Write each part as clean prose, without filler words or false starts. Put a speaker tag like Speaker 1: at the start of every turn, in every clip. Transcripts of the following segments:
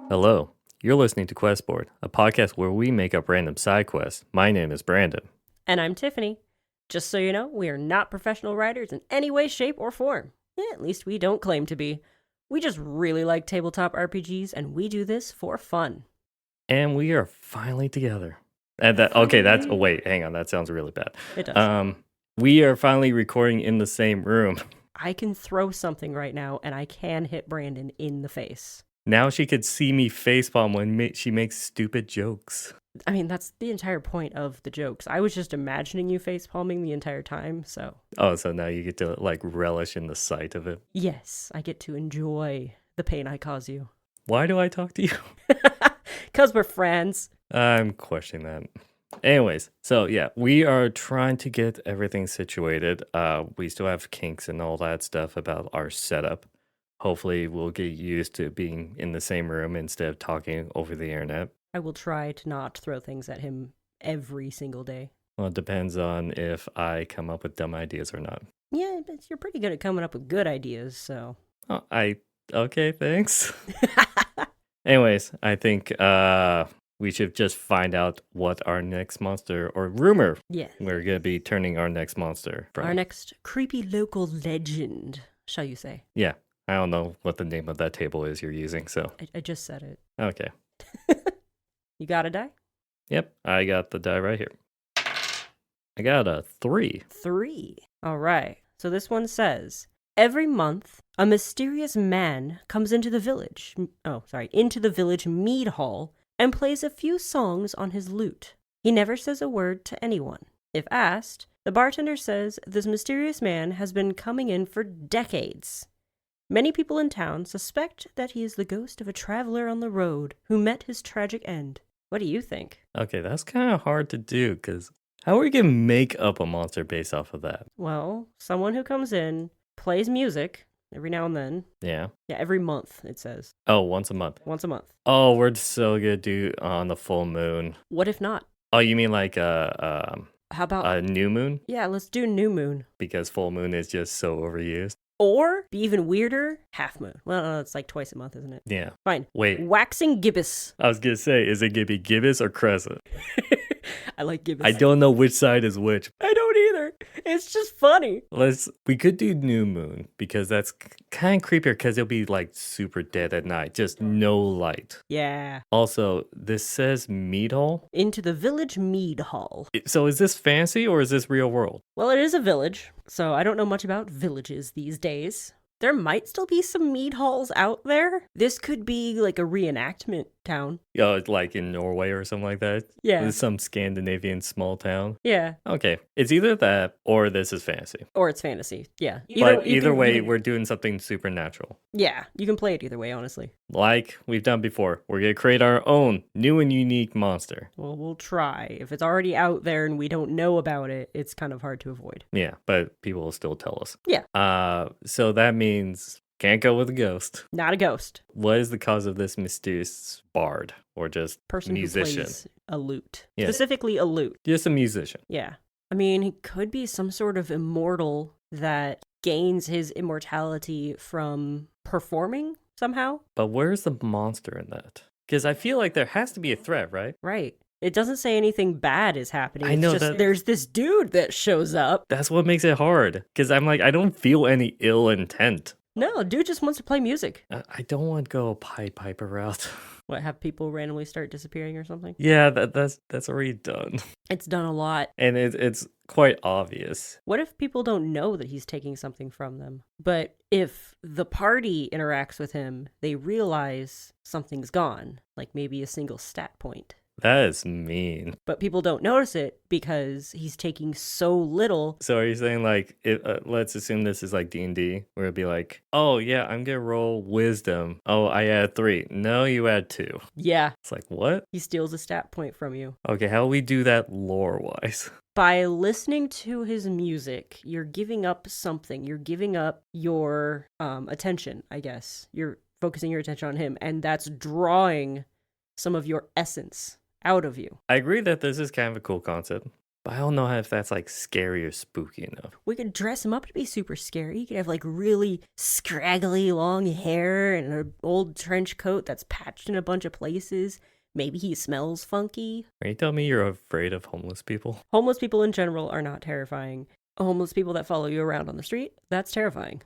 Speaker 1: Hello, you're listening to Questboard, a podcast where we make up random side quests. My name is Brandon.
Speaker 2: And I'm Tiffany. Just so you know, we are not professional writers in any way, shape, or form. At least we don't claim to be. We just really like tabletop RPGs, and we do this for fun.
Speaker 1: And we are finally together. And wait, hang on, that sounds really bad.
Speaker 2: It does.
Speaker 1: We are finally recording in the same room.
Speaker 2: I can throw something right now, and I can hit Brandon in the face.
Speaker 1: Now she could see me facepalm when she makes stupid jokes.
Speaker 2: I mean, that's the entire point of the jokes. I was just imagining you facepalming the entire time, so...
Speaker 1: Oh, so now you get to, relish in the sight of it?
Speaker 2: Yes, I get to enjoy the pain I cause you.
Speaker 1: Why do I talk to you?
Speaker 2: 'Cause we're friends.
Speaker 1: I'm questioning that. Anyways, so yeah, we are trying to get everything situated. We still have kinks and all that stuff about our setup. Hopefully, we'll get used to being in the same room instead of talking over the internet.
Speaker 2: I will try to not throw things at him every single day.
Speaker 1: Well, it depends on if I come up with dumb ideas or not.
Speaker 2: Yeah, but you're pretty good at coming up with good ideas, so...
Speaker 1: Oh, okay, thanks. Anyways, I think we should just find out what our next monster, or rumor,
Speaker 2: yeah,
Speaker 1: we're going to be turning our next monster from.
Speaker 2: Our next creepy local legend, shall you say.
Speaker 1: Yeah, I don't know what the name of that table is you're using, so.
Speaker 2: I just said it.
Speaker 1: Okay.
Speaker 2: You got a die?
Speaker 1: Yep, I got the die right here. I got a 3.
Speaker 2: 3. All right. So this one says, every month, a mysterious man comes into the village mead hall and plays a few songs on his lute. He never says a word to anyone. If asked, the bartender says this mysterious man has been coming in for decades. Many people in town suspect that he is the ghost of a traveler on the road who met his tragic end. What do you think?
Speaker 1: Okay, that's kind of hard to do, because how are we going to make up a monster based off of that?
Speaker 2: Well, someone who comes in, plays music every now and then.
Speaker 1: Yeah.
Speaker 2: Yeah, every month, it says.
Speaker 1: Oh, once a month.
Speaker 2: Once a month.
Speaker 1: Oh, we're so good to do on the full moon.
Speaker 2: What if not?
Speaker 1: Oh, you mean like
Speaker 2: How about
Speaker 1: a new moon?
Speaker 2: Yeah, let's do new moon.
Speaker 1: Because full moon is just so overused.
Speaker 2: Or, be even weirder, half moon. Well, no, it's like twice a month, isn't it?
Speaker 1: Yeah.
Speaker 2: Fine.
Speaker 1: Wait.
Speaker 2: Waxing gibbous.
Speaker 1: I was going to say, is it going to be gibbous or crescent?
Speaker 2: I like gibbous.
Speaker 1: I don't know which side is which.
Speaker 2: I don't either. It's just funny.
Speaker 1: We could do new moon, because that's kind of creepier, because it'll be like super dead at night, just no light.
Speaker 2: Yeah.
Speaker 1: Also, this says mead hall.
Speaker 2: Into the village mead hall.
Speaker 1: So is this fantasy or is this real world?
Speaker 2: Well, it is a village, so I don't know much about villages these days. There might still be some mead halls out there. This could be like a reenactment town.
Speaker 1: Like in Norway or something like that?
Speaker 2: Yeah.
Speaker 1: It's some Scandinavian small town?
Speaker 2: Yeah.
Speaker 1: Okay. It's either that or this is fantasy.
Speaker 2: Or it's fantasy. Yeah.
Speaker 1: Either way, we're doing something supernatural.
Speaker 2: Yeah. You can play it either way, honestly.
Speaker 1: Like we've done before, we're going to create our own new and unique monster.
Speaker 2: Well, we'll try. If it's already out there and we don't know about it, it's kind of hard to avoid.
Speaker 1: Yeah, but people will still tell us.
Speaker 2: Yeah.
Speaker 1: So that means can't go with a ghost.
Speaker 2: Not a ghost.
Speaker 1: What is the cause of this mysterious bard or just
Speaker 2: person
Speaker 1: musician?
Speaker 2: Who plays a lute.
Speaker 1: Yeah.
Speaker 2: Specifically a lute.
Speaker 1: Just a musician.
Speaker 2: Yeah. I mean, he could be some sort of immortal that gains his immortality from performing somehow.
Speaker 1: But where's the monster in that? Because I feel like there has to be a threat, right?
Speaker 2: Right. It doesn't say anything bad is happening.
Speaker 1: I know
Speaker 2: it's just
Speaker 1: that.
Speaker 2: There's this dude that shows up.
Speaker 1: That's what makes it hard. Because I'm like, I don't feel any ill intent.
Speaker 2: No, dude just wants to play music.
Speaker 1: I don't want to go Pied Piper route.
Speaker 2: What, have people randomly start disappearing or something?
Speaker 1: Yeah, that's already done.
Speaker 2: It's done a lot.
Speaker 1: And it's quite obvious.
Speaker 2: What if people don't know that he's taking something from them? But if the party interacts with him, they realize something's gone, like maybe a single stat point.
Speaker 1: That is mean.
Speaker 2: But people don't notice it because he's taking so little.
Speaker 1: So are you saying like, let's assume this is like D&D, where it'd be like, oh yeah, I'm gonna roll wisdom. Oh, I add 3. No, you add 2.
Speaker 2: Yeah.
Speaker 1: It's like, what?
Speaker 2: He steals a stat point from you.
Speaker 1: Okay, how do we do that lore-wise?
Speaker 2: By listening to his music, you're giving up something. You're giving up your attention, I guess. You're focusing your attention on him, and that's drawing some of your essence out of you.
Speaker 1: I agree that this is kind of a cool concept, But I don't know if that's like scary or spooky enough.
Speaker 2: We could dress him up to be super scary. You could have like really scraggly long hair and an old trench coat that's patched in a bunch of places. Maybe he smells funky.
Speaker 1: Are you telling me you're afraid of homeless people?
Speaker 2: Homeless people in general are not terrifying. Homeless people that follow you around on the street, that's terrifying.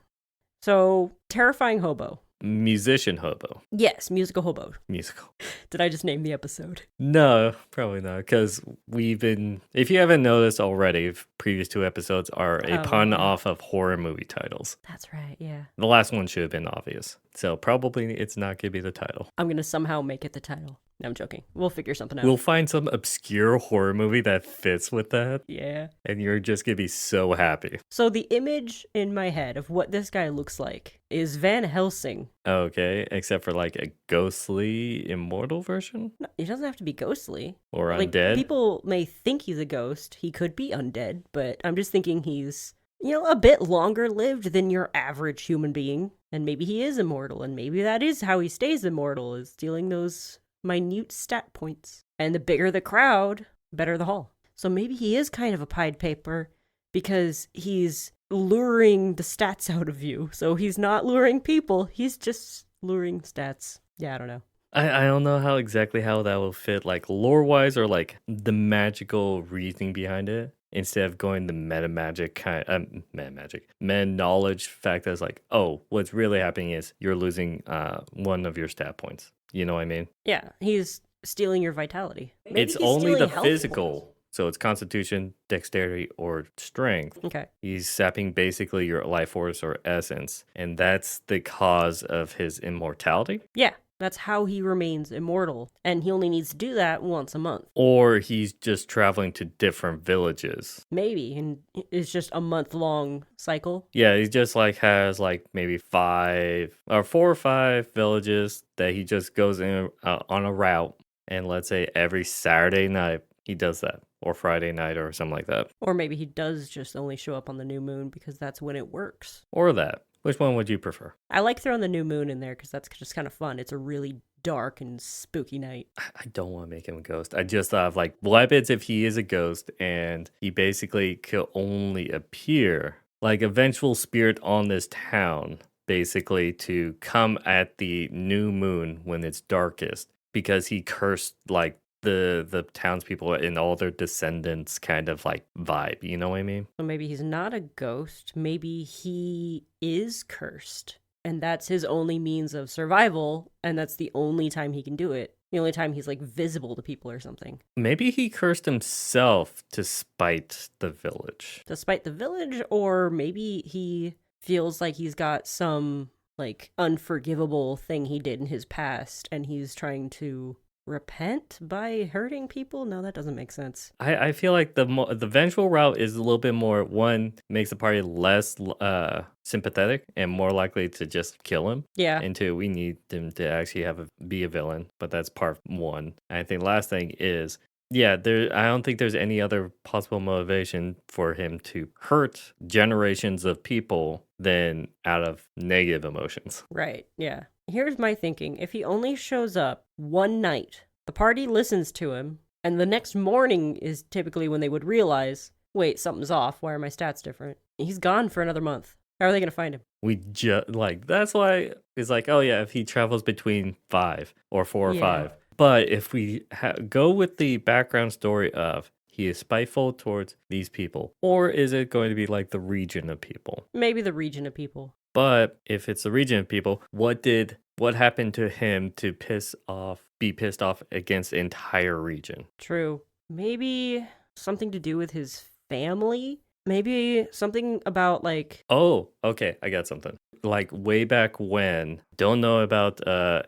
Speaker 2: So, terrifying hobo.
Speaker 1: Musician hobo.
Speaker 2: Yes, musical hobo.
Speaker 1: Musical.
Speaker 2: Did I just name the episode?
Speaker 1: No, probably not. Because we've been, if you haven't noticed already, previous 2 episodes are a pun off of horror movie titles.
Speaker 2: That's right, yeah.
Speaker 1: The last one should have been obvious. So probably it's not going to be the title.
Speaker 2: I'm going to somehow make it the title. No, I'm joking. We'll figure something out.
Speaker 1: We'll find some obscure horror movie that fits with that.
Speaker 2: Yeah.
Speaker 1: And you're just going to be so happy.
Speaker 2: So the image in my head of what this guy looks like is Van Helsing.
Speaker 1: Okay, except for like a ghostly immortal version?
Speaker 2: No, he doesn't have to be ghostly.
Speaker 1: Or
Speaker 2: Like,
Speaker 1: undead?
Speaker 2: people may think he's a ghost. He could be undead, but I'm just thinking he's, a bit longer lived than your average human being. And maybe he is immortal, and maybe that is how he stays immortal, is stealing those minute stat points. And the bigger the crowd, better the haul. So maybe he is kind of a Pied Piper because he's luring the stats out of you. So he's not luring people, he's just luring stats. Yeah, I don't know.
Speaker 1: I don't know how that will fit, like lore-wise or like the magical reasoning behind it. Instead of going the meta knowledge fact that's like, oh, what's really happening is you're losing one of your stat points. You know what I mean?
Speaker 2: Yeah, he's stealing your vitality. Maybe
Speaker 1: it's
Speaker 2: he's
Speaker 1: only the
Speaker 2: stealing health
Speaker 1: physical.
Speaker 2: points.
Speaker 1: So it's constitution, dexterity, or strength.
Speaker 2: Okay.
Speaker 1: He's sapping basically your life force or essence. And that's the cause of his immortality.
Speaker 2: Yeah, that's how he remains immortal. And he only needs to do that once a month.
Speaker 1: Or he's just traveling to different villages.
Speaker 2: Maybe. And it's just a month-long cycle.
Speaker 1: Yeah, he just like has like maybe 4 or 5 villages that he just goes in on a route. And let's say every Saturday night he does that. Or Friday night or something like that.
Speaker 2: Or maybe he does just only show up on the new moon because that's when it works.
Speaker 1: Or that. Which one would you prefer?
Speaker 2: I like throwing the new moon in there because that's just kind of fun. It's a really dark and spooky night.
Speaker 1: I don't want to make him a ghost. I just thought of like, what happens if he is a ghost and he basically could only appear like a vengeful spirit on this town, basically to come at the new moon when it's darkest because he cursed like the townspeople and all their descendants kind of like vibe, you know what I mean?
Speaker 2: So maybe he's not a ghost. Maybe he is cursed. And that's his only means of survival. And that's the only time he can do it. The only time he's like visible to people or something.
Speaker 1: Maybe he cursed himself to spite the village.
Speaker 2: To spite the village, or maybe he feels like he's got some like unforgivable thing he did in his past and he's trying to repent by hurting people. No, that doesn't make sense.
Speaker 1: I feel like the vengeful route is a little bit more, one, makes the party less sympathetic and more likely to just kill him.
Speaker 2: Yeah.
Speaker 1: And two, we need him to actually be a villain, but that's part one. And I think last thing is, yeah, I don't think there's any other possible motivation for him to hurt generations of people than out of negative emotions.
Speaker 2: Right, yeah. Here's my thinking. If he only shows up one night, the party listens to him, and the next morning is typically when they would realize, wait, something's off. Why are my stats different? He's gone for another month. How are they going to find him?
Speaker 1: That's why it's like, oh yeah, if he travels between 5 or 4 or
Speaker 2: Yeah.
Speaker 1: 5. But if we go with the background story of he is spiteful towards these people, or is it going to be like the region of people?
Speaker 2: Maybe the region of people.
Speaker 1: But if it's the region of people, what happened to him to be pissed off against the entire region?
Speaker 2: True. Maybe something to do with his family? Maybe something about like...
Speaker 1: Oh, okay, I got something. Like way back when, don't know about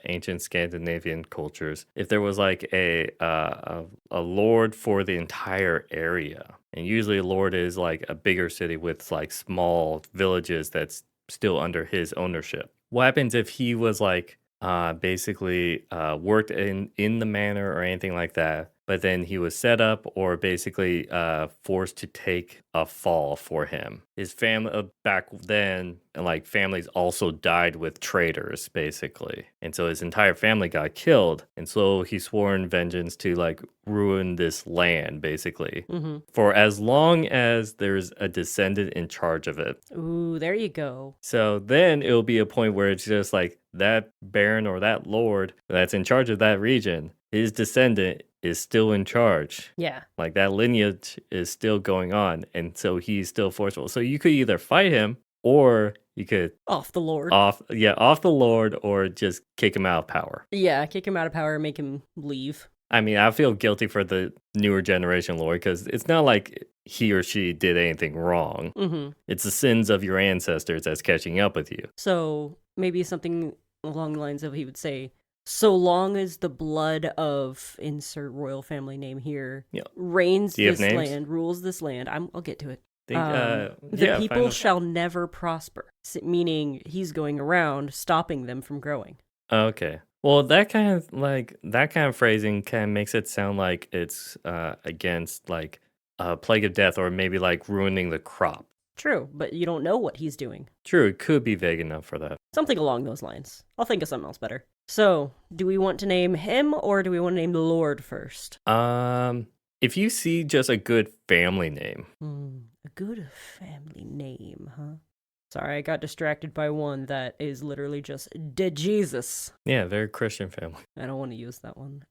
Speaker 1: ancient Scandinavian cultures, if there was like a lord for the entire area, and usually a lord is like a bigger city with like small villages that's still under his ownership. What happens if he was like basically worked in the manor or anything like that, but then he was set up or basically forced to take a fall for him. His family back then, like families also died with traitors, basically. And so his entire family got killed. And so he swore in vengeance to like ruin this land, basically, for as long as there's a descendant in charge of it.
Speaker 2: Ooh, there you go.
Speaker 1: So then it'll be a point where it's just like that baron or that lord that's in charge of that region, his descendant is still in charge.
Speaker 2: Yeah.
Speaker 1: Like that lineage is still going on. And so he's still forceful. So you could either fight him or you could
Speaker 2: Off the Lord.
Speaker 1: off the lord or just kick him out of power.
Speaker 2: Yeah, kick him out of power and make him leave.
Speaker 1: I mean, I feel guilty for the newer generation lord because it's not like he or she did anything wrong. It's the sins of your ancestors that's catching up with you.
Speaker 2: So maybe something along the lines of he would say, so long as the blood of insert royal family name here reigns this land, rules this land. I'll get to it. The people shall never prosper, meaning he's going around stopping them from growing.
Speaker 1: Okay. Well, that kind of phrasing kind of makes it sound like it's against like a plague of death or maybe like ruining the crop.
Speaker 2: True, but you don't know what he's doing.
Speaker 1: True, it could be vague enough for that.
Speaker 2: Something along those lines. I'll think of something else better. So, do we want to name him or do we want to name the Lord first?
Speaker 1: If you see just a good family name.
Speaker 2: A good family name, huh? Sorry, I got distracted by one that is literally just Dead Jesus.
Speaker 1: Yeah, they're a Christian family.
Speaker 2: I don't want to use that one.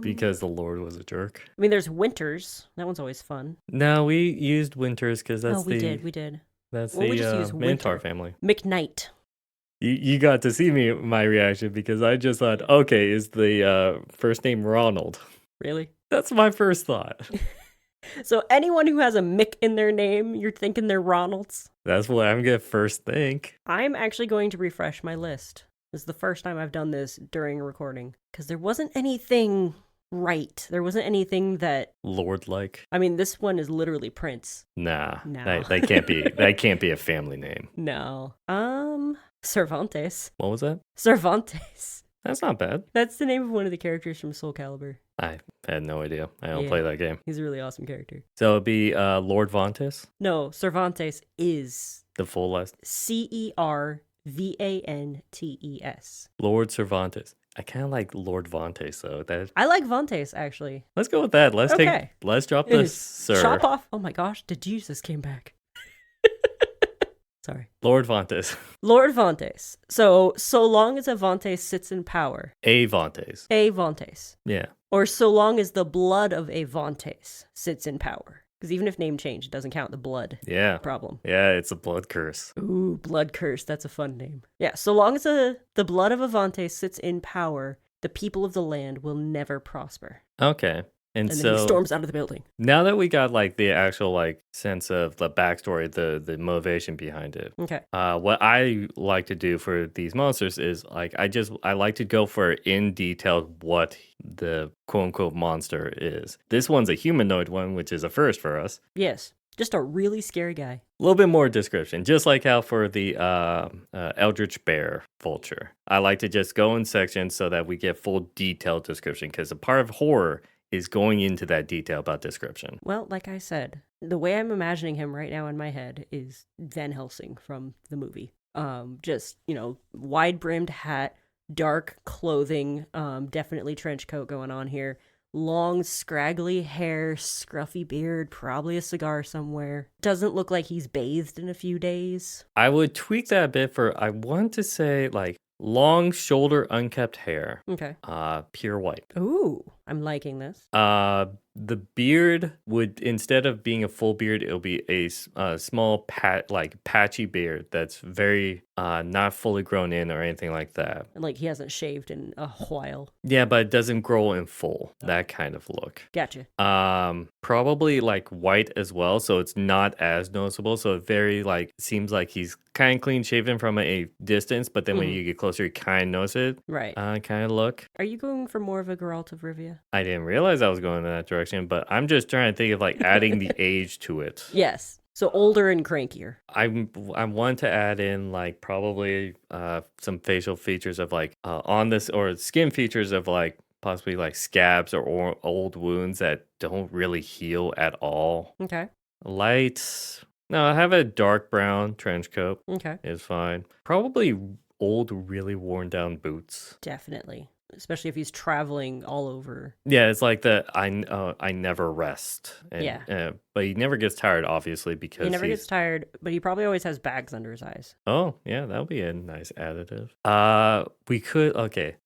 Speaker 1: Because the Lord was a jerk.
Speaker 2: I mean, there's Winters. That one's always fun.
Speaker 1: No, we used Winters because that's
Speaker 2: we did.
Speaker 1: That's
Speaker 2: we just
Speaker 1: the
Speaker 2: use
Speaker 1: Mantar family.
Speaker 2: McKnight.
Speaker 1: You got to see my reaction because I just thought, okay, is the first name Ronald?
Speaker 2: Really?
Speaker 1: That's my first thought.
Speaker 2: So anyone who has a Mick in their name, you're thinking they're Ronalds?
Speaker 1: That's what I'm going to first think.
Speaker 2: I'm actually going to refresh my list. This is the first time I've done this during a recording. Because there wasn't anything right. There wasn't anything that...
Speaker 1: Lord-like.
Speaker 2: I mean, this one is literally Prince.
Speaker 1: Nah.
Speaker 2: No.
Speaker 1: That can't be that can't be a family name.
Speaker 2: No. Cervantes.
Speaker 1: What was that?
Speaker 2: Cervantes.
Speaker 1: That's not bad.
Speaker 2: That's the name of one of the characters from Soul Calibur.
Speaker 1: I had no idea. I don't play that game.
Speaker 2: He's a really awesome character.
Speaker 1: So it'd be Lord Vantes?
Speaker 2: No, Cervantes is...
Speaker 1: The full last?
Speaker 2: Cervantes.
Speaker 1: Lord Cervantes. I kind of like Lord Vantes, though.
Speaker 2: I like Vantes, actually.
Speaker 1: Let's go with that. Let's drop this, sir.
Speaker 2: Chop off. Oh my gosh, the Jesus came back. Sorry.
Speaker 1: Lord Vantes.
Speaker 2: Lord Vantes. So long as a Vantes sits in power.
Speaker 1: A Vantes.
Speaker 2: A Vantes.
Speaker 1: Yeah.
Speaker 2: Or so long as the blood of a Vantes sits in power. Because even if name change, it doesn't count the blood problem.
Speaker 1: Yeah, it's a blood curse.
Speaker 2: Ooh, blood curse. That's a fun name. Yeah, so long as the blood of a Vantes sits in power, the people of the land will never prosper.
Speaker 1: Okay. And
Speaker 2: then
Speaker 1: so
Speaker 2: he storms out of the building.
Speaker 1: Now that we got like the actual like sense of the backstory, the motivation behind it.
Speaker 2: Okay.
Speaker 1: What I like to do for these monsters is like I like to go for in detail what the quote unquote monster is. This one's a humanoid one, which is a first for us.
Speaker 2: Yes. Just a really scary guy.
Speaker 1: A little bit more description, just like how for the Eldritch Bear Vulture. I like to just go in sections so that we get full detailed description because a part of horror is going into that detail about description.
Speaker 2: Well, like I said, the way I'm imagining him right now in my head is Van Helsing from the movie. Just, wide-brimmed hat, dark clothing, definitely trench coat going on here. Long, scraggly hair, scruffy beard, probably a cigar somewhere. Doesn't look like he's bathed in a few days.
Speaker 1: I would tweak that a bit I want to say, like, long shoulder unkept hair.
Speaker 2: Okay.
Speaker 1: Pure white.
Speaker 2: Ooh, I'm liking this.
Speaker 1: The beard would, instead of being a full beard, it'll be a small patchy beard that's very not fully grown in or anything like that.
Speaker 2: And like he hasn't shaved in a while.
Speaker 1: Yeah, but it doesn't grow in full. That kind of look.
Speaker 2: Gotcha.
Speaker 1: Probably like white as well, so it's not as noticeable. So it very seems like he's kind of clean shaven from a distance, but then when you get closer, you kind of notice it.
Speaker 2: Right.
Speaker 1: Kind of look.
Speaker 2: Are you going for more of a Geralt of Rivia?
Speaker 1: I didn't realize I was going in that direction, but I'm just trying to think of adding the age to it.
Speaker 2: Yes. So older and crankier.
Speaker 1: I want to add in probably some facial features of on this or skin features of possibly like scabs or old wounds that don't really heal at all.
Speaker 2: Okay.
Speaker 1: Light. No, I have a dark brown trench coat.
Speaker 2: Okay.
Speaker 1: Is fine. Probably old, really worn down boots.
Speaker 2: Definitely. Especially if he's traveling all over.
Speaker 1: Yeah, it's like the I never rest, and
Speaker 2: Yeah.
Speaker 1: but he never gets tired, obviously,
Speaker 2: He
Speaker 1: because
Speaker 2: never
Speaker 1: he's
Speaker 2: gets tired, but he probably always has bags under his eyes.
Speaker 1: oh yeah, that would be a nice additive. We could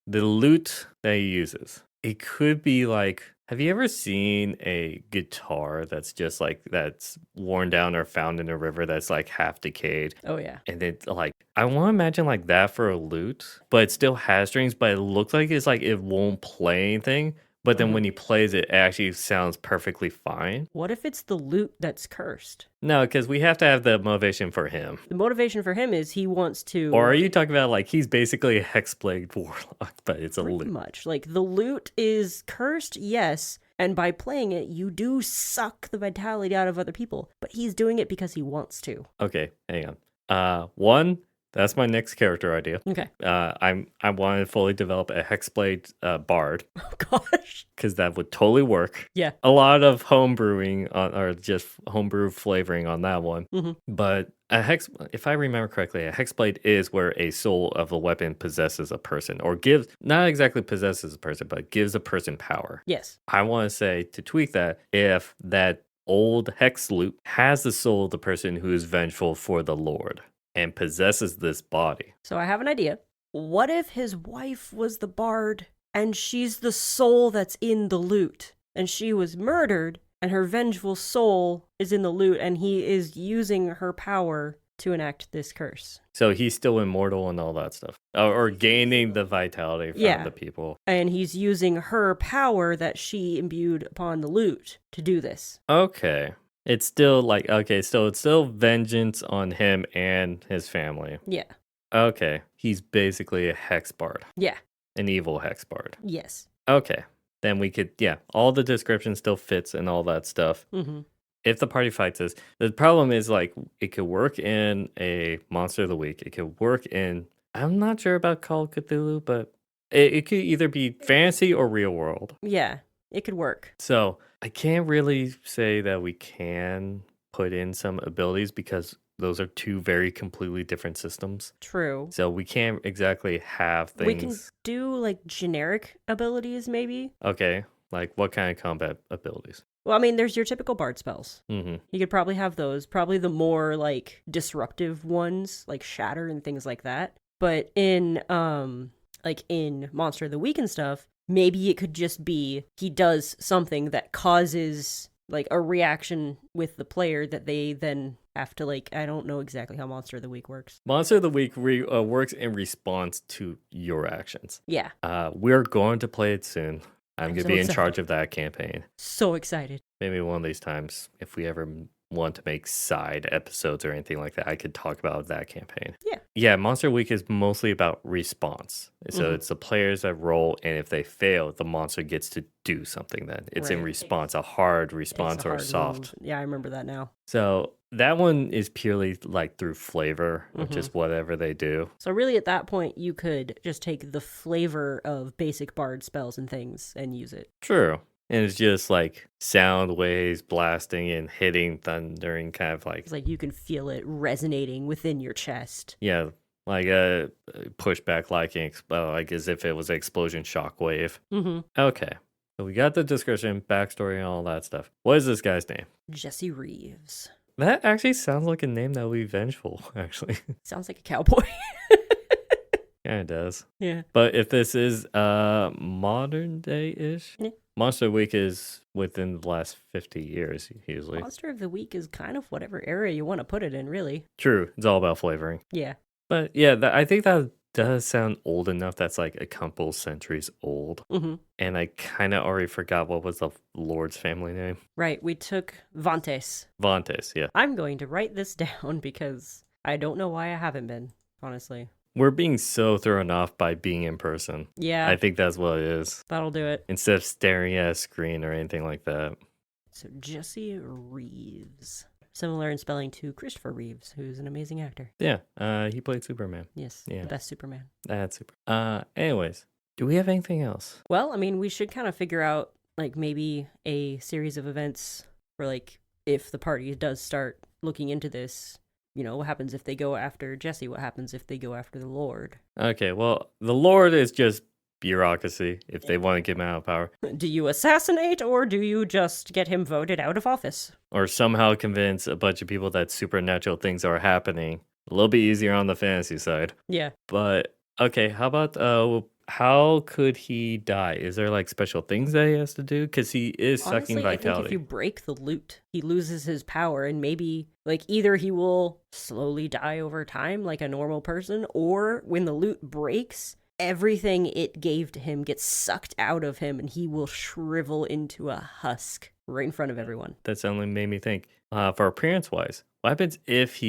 Speaker 1: the loot that he uses. It could be like, have you ever seen a guitar that's just like that's worn down or found in a river that's like half decayed?
Speaker 2: Oh, yeah.
Speaker 1: And it's like I want to imagine like that for a lute, but it still has strings, but it looks like it's like it won't play anything. But then
Speaker 2: Mhm.
Speaker 1: when he plays it, it actually sounds perfectly fine.
Speaker 2: What if it's the lute that's cursed?
Speaker 1: No, because we have to have the motivation for him.
Speaker 2: The motivation for him is he wants to.
Speaker 1: Or are you talking about like he's basically a hexblade warlock, but it's a
Speaker 2: Pretty
Speaker 1: lute?
Speaker 2: much. Like, the lute is cursed, yes, and by playing it, you do suck the vitality out of other people, but he's doing it because he wants to.
Speaker 1: Okay, hang on. One, that's my next character idea.
Speaker 2: Okay.
Speaker 1: I want to fully develop a hexblade bard
Speaker 2: Oh, gosh.
Speaker 1: because that would totally work.
Speaker 2: Yeah.
Speaker 1: A lot of home brewing or just homebrew flavoring on that one.
Speaker 2: Mhm.
Speaker 1: But a hex, if I remember correctly, a hexblade is where a soul of a weapon possesses a person, or gives, not exactly possesses a person, but gives a person power.
Speaker 2: Yes.
Speaker 1: I want to say, to tweak that, if that old hex loop has the soul of the person who is vengeful for the Lord and possesses this body.
Speaker 2: So I have an idea. What if his wife was the bard and she's the soul that's in the lute and she was murdered and her vengeful soul is in the lute and he is using her power to enact this curse?
Speaker 1: So he's still immortal and all that stuff, or gaining the vitality from the people.
Speaker 2: And he's using her power that she imbued upon the lute to do this.
Speaker 1: Okay. It's still like, okay, so it's still vengeance on him and his family.
Speaker 2: Yeah.
Speaker 1: Okay. He's basically a hex bard,
Speaker 2: Yeah.
Speaker 1: an evil hex bard.
Speaker 2: Yes.
Speaker 1: Okay. Then we could, all the description still fits and all that stuff.
Speaker 2: Mm-hmm.
Speaker 1: If the party fights us, the problem is like it could work in a Monster of the Week. It could work in, I'm not sure about Call of Cthulhu, but it could either be fantasy or real world.
Speaker 2: Yeah. It could work.
Speaker 1: So I can't really say that we can put in some abilities because those are two very completely different systems.
Speaker 2: True.
Speaker 1: So we can't exactly have things.
Speaker 2: We can do like generic abilities, maybe.
Speaker 1: Okay, like what kind of combat abilities?
Speaker 2: Well, I mean, there's your typical bard spells.
Speaker 1: Mm-hmm.
Speaker 2: You could probably have those. Probably the more like disruptive ones, like shatter and things like that. But in like in Monster of the Week and stuff, maybe it could just be he does something that causes like a reaction with the player that they then have to like, I don't know exactly how Monster of the Week works.
Speaker 1: Monster of the Week works in response to your actions.
Speaker 2: Yeah.
Speaker 1: We're going to play it soon. I'm going to
Speaker 2: so
Speaker 1: be in
Speaker 2: excited.
Speaker 1: charge of that campaign.
Speaker 2: So excited.
Speaker 1: Maybe one of these times, if we ever want to make side episodes or anything like that, I could talk about that campaign.
Speaker 2: Yeah.
Speaker 1: Yeah, Monster Week is mostly about response. So
Speaker 2: Mhm.
Speaker 1: it's the players that roll, and if they fail, the monster gets to do something then. It's in
Speaker 2: Right.
Speaker 1: response, a hard response
Speaker 2: Takes a
Speaker 1: or a
Speaker 2: hard
Speaker 1: soft.
Speaker 2: move. Yeah, I remember that now.
Speaker 1: So that one is purely like through flavor, which
Speaker 2: Mhm.
Speaker 1: is whatever they do.
Speaker 2: So really at that point, you could just take the flavor of basic bard spells and things and use it.
Speaker 1: True. And it's just like sound waves blasting and hitting, thundering, kind of like,
Speaker 2: It's like you can feel it resonating within your chest.
Speaker 1: yeah, like a pushback, like as if it was an explosion shockwave.
Speaker 2: Mm-hmm.
Speaker 1: Okay. So we got the description, backstory, and all that stuff. What is this guy's name?
Speaker 2: Jesse Reeves.
Speaker 1: That actually sounds like a name that would be vengeful, actually.
Speaker 2: Sounds like a cowboy.
Speaker 1: Kind of does.
Speaker 2: Yeah.
Speaker 1: But if this is modern day-ish,
Speaker 2: Yeah.
Speaker 1: Monster Week is within the last 50 years, usually.
Speaker 2: Monster of the Week is kind of whatever area you want to put it in, really.
Speaker 1: True. It's all about flavoring.
Speaker 2: Yeah.
Speaker 1: But yeah, I think that does sound old enough. That's like a couple centuries old.
Speaker 2: Mm-hmm.
Speaker 1: And I kind of already forgot what was the Lord's family name.
Speaker 2: Right. We took Vantes.
Speaker 1: Vantes, yeah.
Speaker 2: I'm going to write this down because I don't know why I haven't been, honestly.
Speaker 1: We're being so thrown off by being in person.
Speaker 2: Yeah.
Speaker 1: I think that's what it is.
Speaker 2: That'll do it.
Speaker 1: Instead of staring at a screen or anything like that.
Speaker 2: So Jesse Reeves. Similar in spelling to Christopher Reeves, who's an amazing actor.
Speaker 1: Yeah, he played Superman.
Speaker 2: Yes.
Speaker 1: Yeah.
Speaker 2: The best Superman.
Speaker 1: That's super. Anyways, Do we have anything else?
Speaker 2: Well, I mean, we should kind of figure out like maybe a series of events for like if the party does start looking into this. What happens if they go after Jesse? What happens if they go after the Lord?
Speaker 1: Okay, well, the Lord is just bureaucracy if they want to get him out of power.
Speaker 2: Do you assassinate or do you just get him voted out of office?
Speaker 1: Or somehow convince a bunch of people that supernatural things are happening. A little bit easier on the fantasy side.
Speaker 2: Yeah.
Speaker 1: But okay, how about how could he die? Is there like special things that he has to do? Because he is sucking
Speaker 2: Honestly, I think if
Speaker 1: vitality.
Speaker 2: you break the loot, he loses his power and maybe like either he will slowly die over time like a normal person, or when the loot breaks, everything it gave to him gets sucked out of him and he will shrivel into a husk right in front of everyone.
Speaker 1: That's only made me think. For appearance wise, what happens if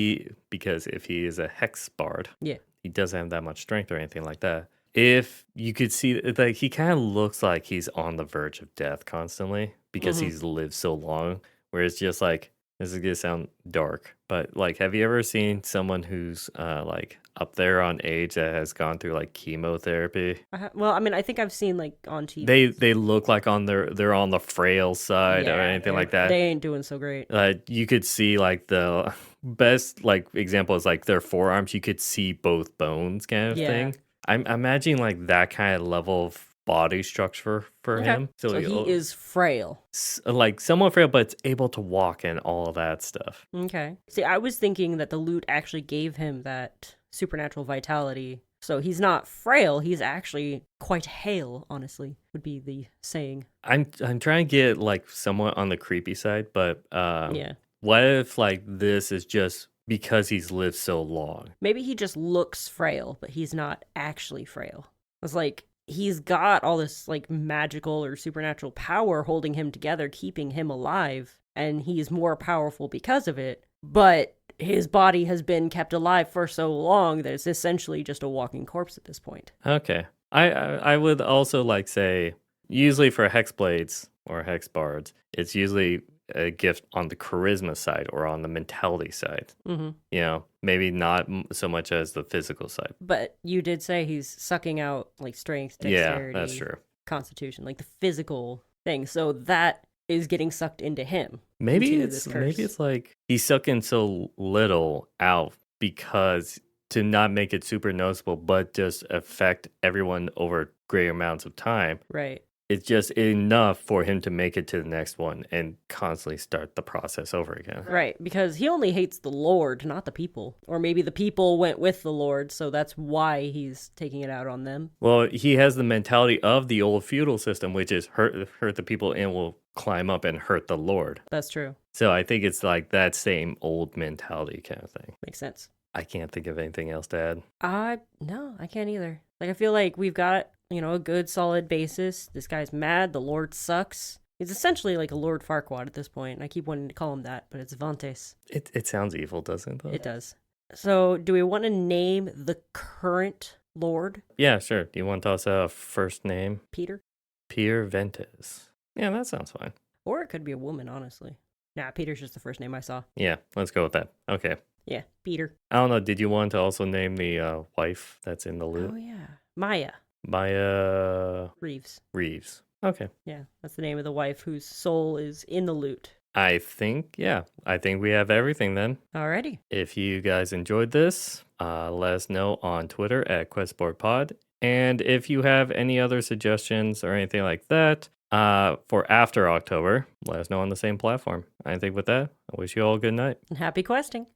Speaker 1: because if he is a hex bard,
Speaker 2: Yeah.
Speaker 1: he doesn't have that much strength or anything like that. If you could see, like, he kind of looks like he's on the verge of death constantly because
Speaker 2: Mhm.
Speaker 1: he's lived so long. Where it's just like, this is gonna sound dark, but like, have you ever seen someone who's like up there on age that has gone through like chemotherapy?
Speaker 2: Well, I mean, I think I've seen like on TV.
Speaker 1: They look like they're on the frail side or anything like that.
Speaker 2: They ain't doing so great.
Speaker 1: You could see like the best like example is like their forearms. You could see both bones, kind of
Speaker 2: Yeah.
Speaker 1: thing. I'm imagining like that kind of level of body structure for
Speaker 2: Okay.
Speaker 1: him.
Speaker 2: So he is frail.
Speaker 1: Like somewhat frail, but able to walk and all of that stuff.
Speaker 2: Okay. See, I was thinking that the loot actually gave him that supernatural vitality. So he's not frail, he's actually quite hale, honestly, would be the saying.
Speaker 1: I'm trying to get like somewhat on the creepy side, but
Speaker 2: Yeah.
Speaker 1: what if like this is just because he's lived so long?
Speaker 2: Maybe he just looks frail, but he's not actually frail. It's like he's got all this like magical or supernatural power holding him together, keeping him alive, and he's more powerful because of it. But his body has been kept alive for so long that it's essentially just a walking corpse at this point.
Speaker 1: Okay. I would also like say usually for hexblades or hex bards, it's usually a gift on the charisma side or on the mentality side.
Speaker 2: Mm-hmm.
Speaker 1: Maybe not so much as the physical side.
Speaker 2: But you did say he's sucking out like strength, dexterity,
Speaker 1: Yeah, that's true.
Speaker 2: constitution, like the physical thing. So that is getting sucked into him.
Speaker 1: Maybe
Speaker 2: into
Speaker 1: it's
Speaker 2: this curse.
Speaker 1: like he's sucking so little out because to not make it super noticeable, but just affect everyone over greater amounts of time.
Speaker 2: Right.
Speaker 1: It's just enough for him to make it to the next one and constantly start the process over again.
Speaker 2: Right, because he only hates the Lord, not the people. Or maybe the people went with the Lord, so that's why he's taking it out on them.
Speaker 1: Well, he has the mentality of the old feudal system, which is hurt the people and will climb up and hurt the Lord.
Speaker 2: That's true.
Speaker 1: So I think it's like that same old mentality kind of thing.
Speaker 2: Makes sense.
Speaker 1: I can't think of anything else to add.
Speaker 2: No, I can't either. Like, I feel like we've got, a good solid basis. This guy's mad. The Lord sucks. He's essentially like a Lord Farquaad at this point. I keep wanting to call him that, but it's Vantes.
Speaker 1: It sounds evil, doesn't it? Though?
Speaker 2: It does. So, do we want to name the current Lord?
Speaker 1: Yeah, sure. Do you want to toss a first name?
Speaker 2: Peter?
Speaker 1: Pierre Ventus. Yeah, that sounds fine.
Speaker 2: Or it could be a woman, honestly. Nah, Peter's just the first name I saw.
Speaker 1: Yeah, let's go with that. Okay.
Speaker 2: Yeah, Peter.
Speaker 1: I don't know. Did you want to also name the wife that's in the loot?
Speaker 2: Oh, yeah. Maya
Speaker 1: Maya
Speaker 2: Reeves.
Speaker 1: Reeves. Okay.
Speaker 2: Yeah, that's the name of the wife whose soul is in the loot.
Speaker 1: I think we have everything then.
Speaker 2: Alrighty.
Speaker 1: If you guys enjoyed this, let us know on Twitter at QuestboardPod. And if you have any other suggestions or anything like that for after October, let us know on the same platform. I think with that, I wish you all a good night.
Speaker 2: And happy questing.